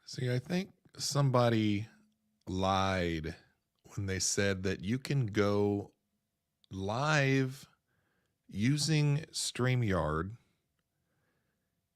See, I think somebody lied when they said that you can go live using StreamYard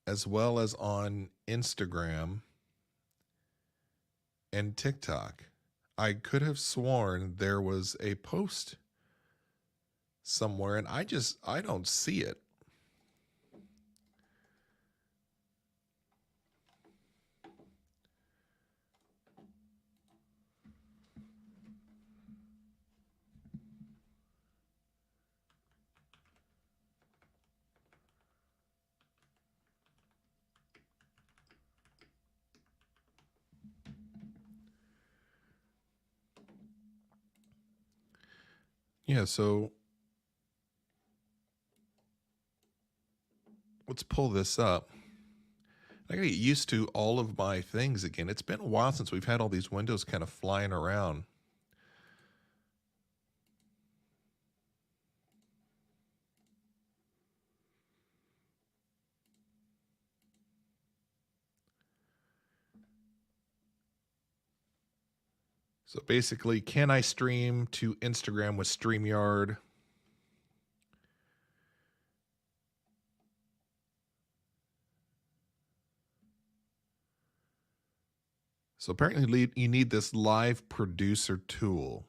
as well as on Instagram and TikTok. I could have sworn there was a post somewhere and I don't see it. Yeah, so let's pull this up. I gotta get used to all of my things again. It's been a while since we've had all these windows kind of flying around. So basically, can I stream to Instagram with StreamYard? So apparently you need this live producer tool.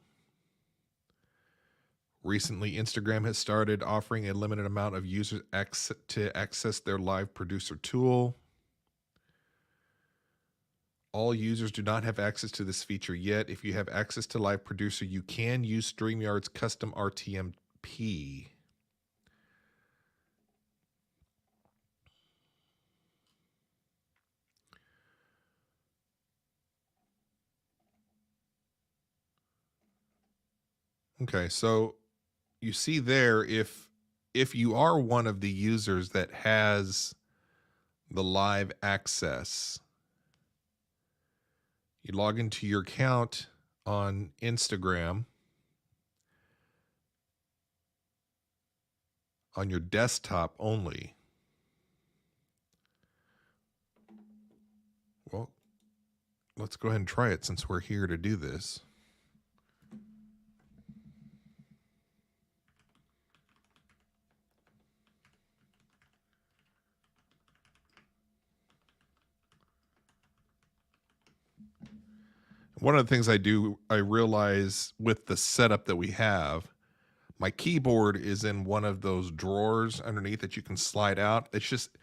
Recently, Instagram has started offering a limited amount of users to access their live producer tool. All users do not have access to this feature yet. If you have access to Live Producer, you can use StreamYard's custom RTMP. Okay, so you see there, if you are one of the users that has the live access, you log into your account on Instagram on your desktop only. Well, let's go ahead and try it since we're here to do this. One of the things I realize with the setup that we have, my keyboard is in one of those drawers underneath that you can slide out. It's just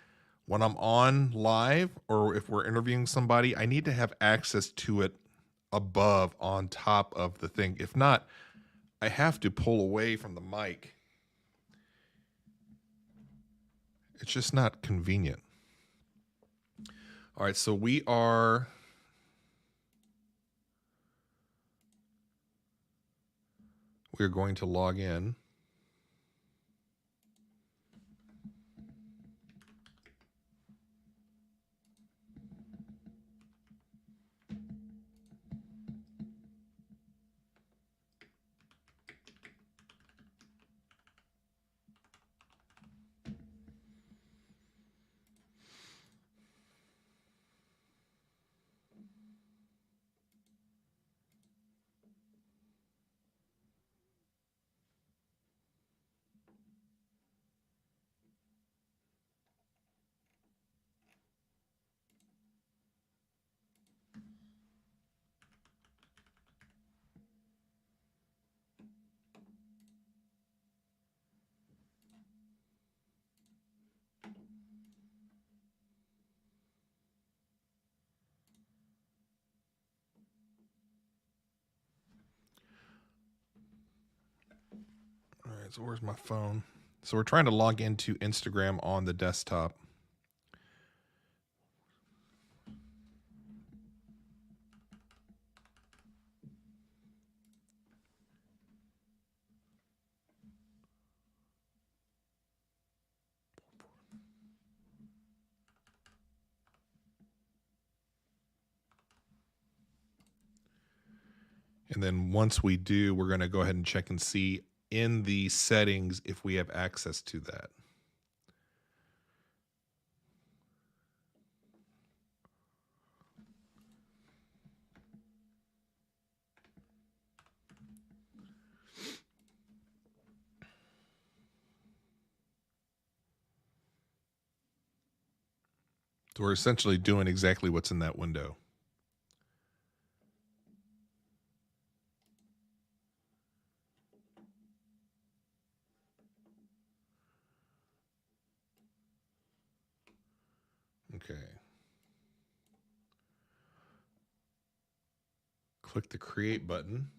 when I'm on live or if we're interviewing somebody, I need to have access to it above on top of the thing. If not, I have to pull away from the mic. It's just not convenient. All right, so we're going to log in. All right, so where's my phone? So we're trying to log into Instagram on the desktop. And then once we do, we're going to go ahead and check and see in the settings if we have access to that. So we're essentially doing exactly what's in that window. Okay. Click the create button.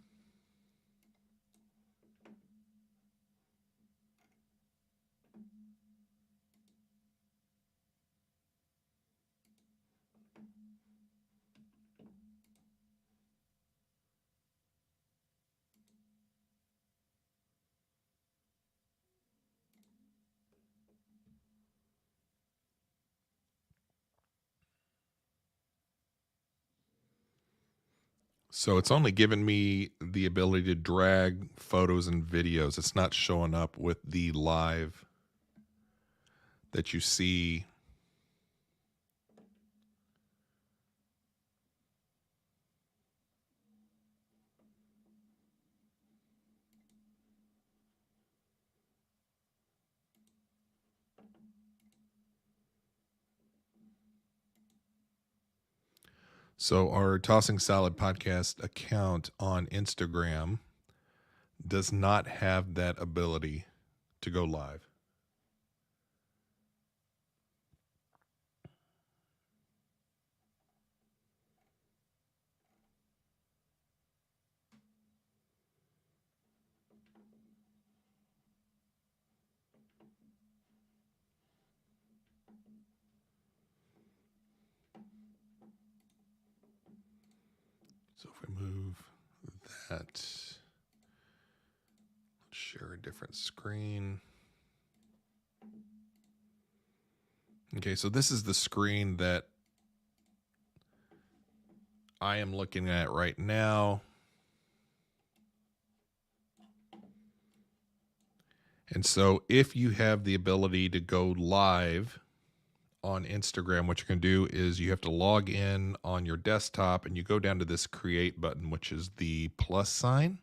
So it's only given me the ability to drag photos and videos. It's not showing up with the live that you see. So our Tossing Salad podcast account on Instagram does not have that ability to go live. So if we move that, let's share a different screen. Okay, so this is the screen that I am looking at right now. And so if you have the ability to go live on Instagram, what you can do is you have to log in on your desktop and you go down to this create button, which is the plus sign.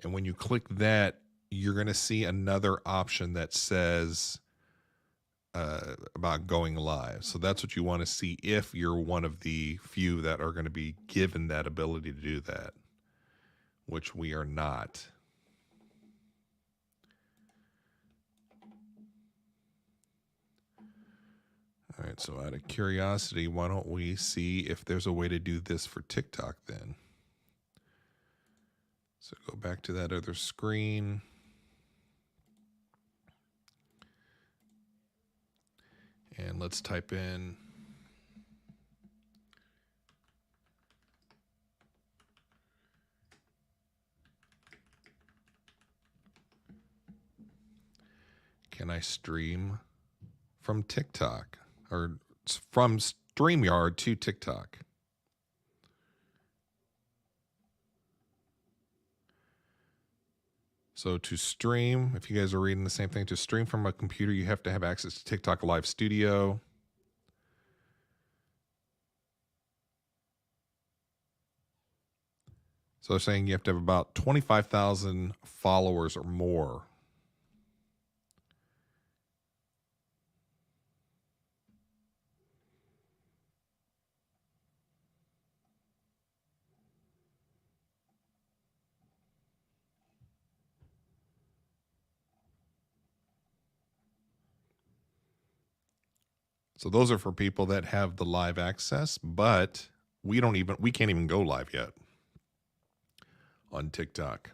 And when you click that, you're going to see another option that says about going live. So that's what you want to see if you're one of the few that are going to be given that ability to do that, which we are not. All right, so out of curiosity, why don't we see if there's a way to do this for TikTok then? So go back to that other screen. And let's type in can I stream from TikTok or from StreamYard to TikTok? So to stream, if you guys are reading the same thing, to stream from a computer, you have to have access to TikTok Live Studio. So they're saying you have to have about 25,000 followers or more. So those are for people that have the live access, but we can't even go live yet on TikTok.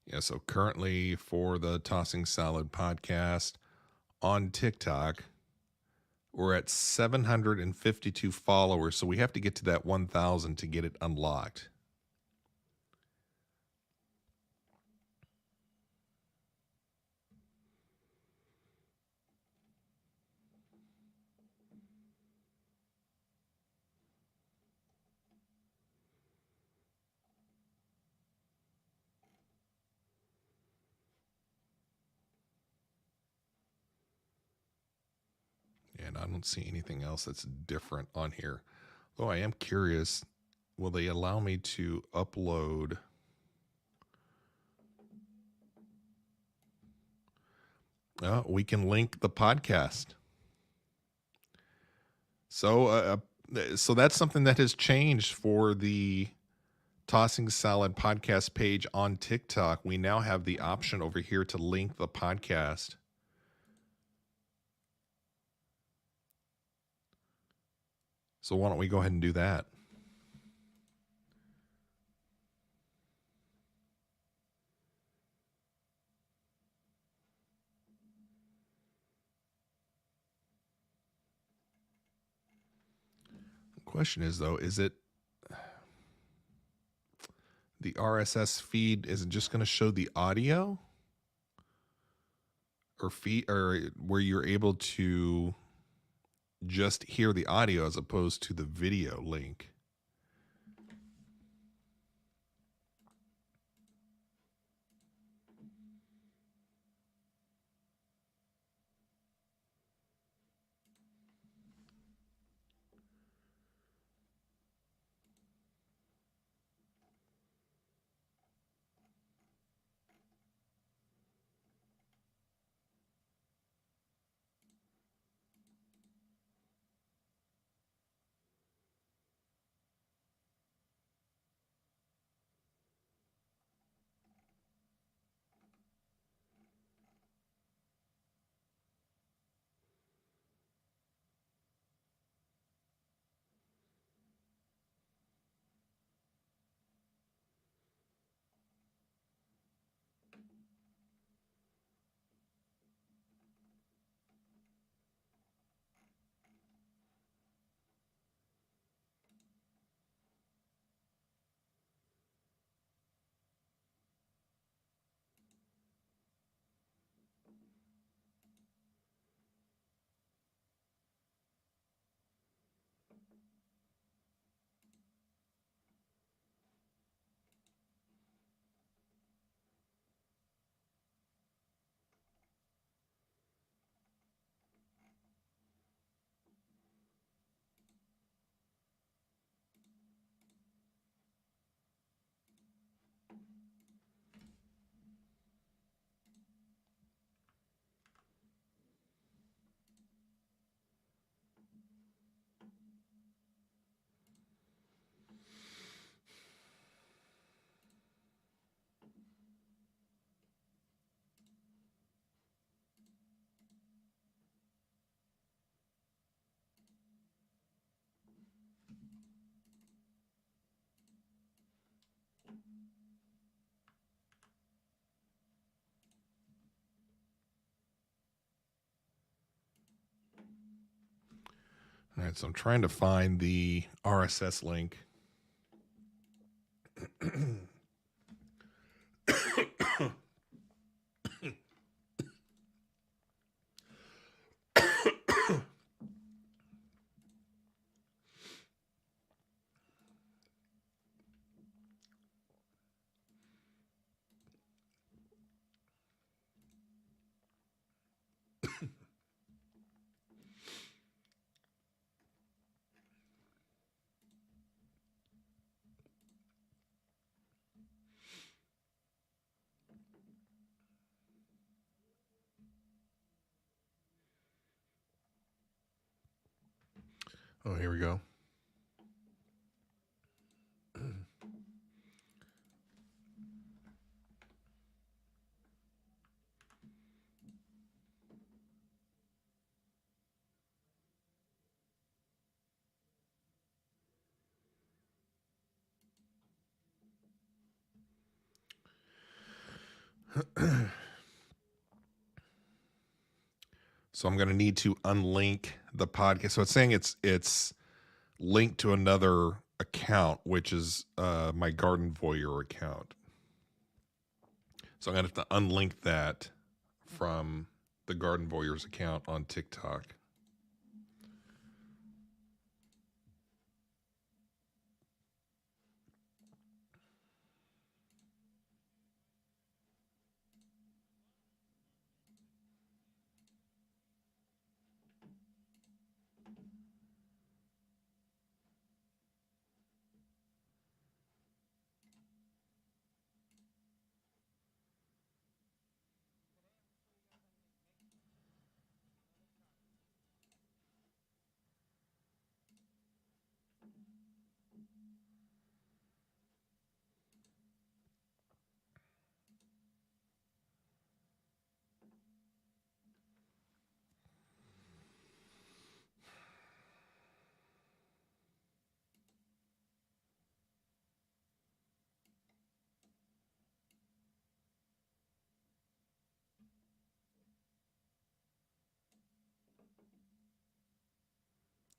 Yeah, so currently for the Tossing Salad podcast on TikTok, we're at 752 followers. So we have to get to that 1,000 to get it unlocked. I don't see anything else that's different on here. Though I am curious, will they allow me to upload? We can link the podcast. So that's something that has changed for the Tossing Salad podcast page on TikTok. We now have the option over here to link the podcast. So why don't we go ahead and do that? The question is, though, is it the RSS feed isn't just going to show the audio or feed, or where you're able to just hear the audio as opposed to the video link? All right, so I'm trying to find the RSS link. Oh, here we go. So I'm going to need to unlink the podcast. So it's saying it's linked to another account, which is my Garden Voyeur account. So I'm going to have to unlink that from the Garden Voyeur's account on TikTok.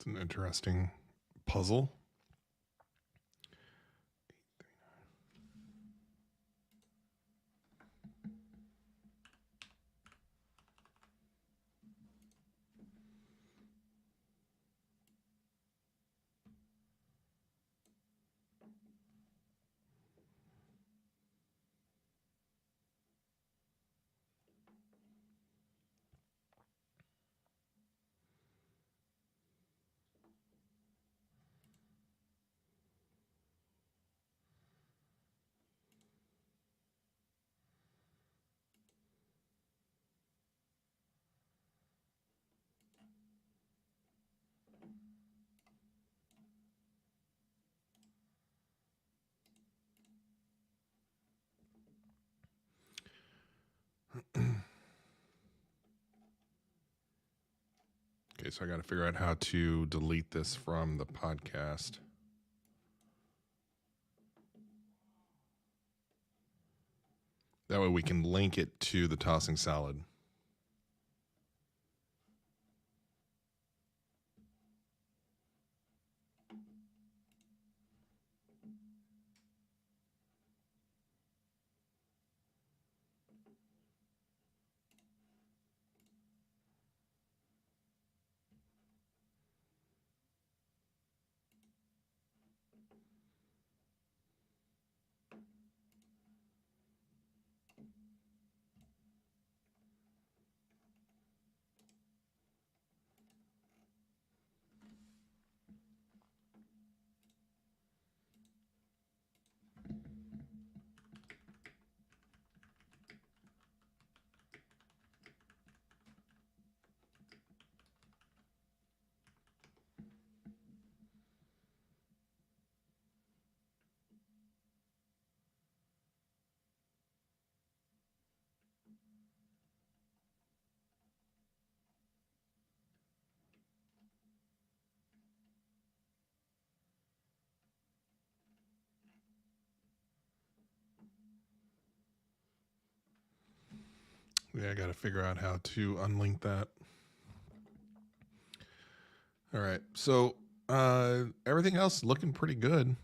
an interesting puzzle. Okay, so I got to figure out how to delete this from the podcast. That way we can link it to the tossing salad. Yeah, I got to figure out how to unlink that. All right. So everything else looking pretty good.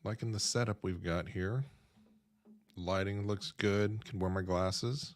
Liking the setup we've got here. Lighting looks good. Can wear my glasses.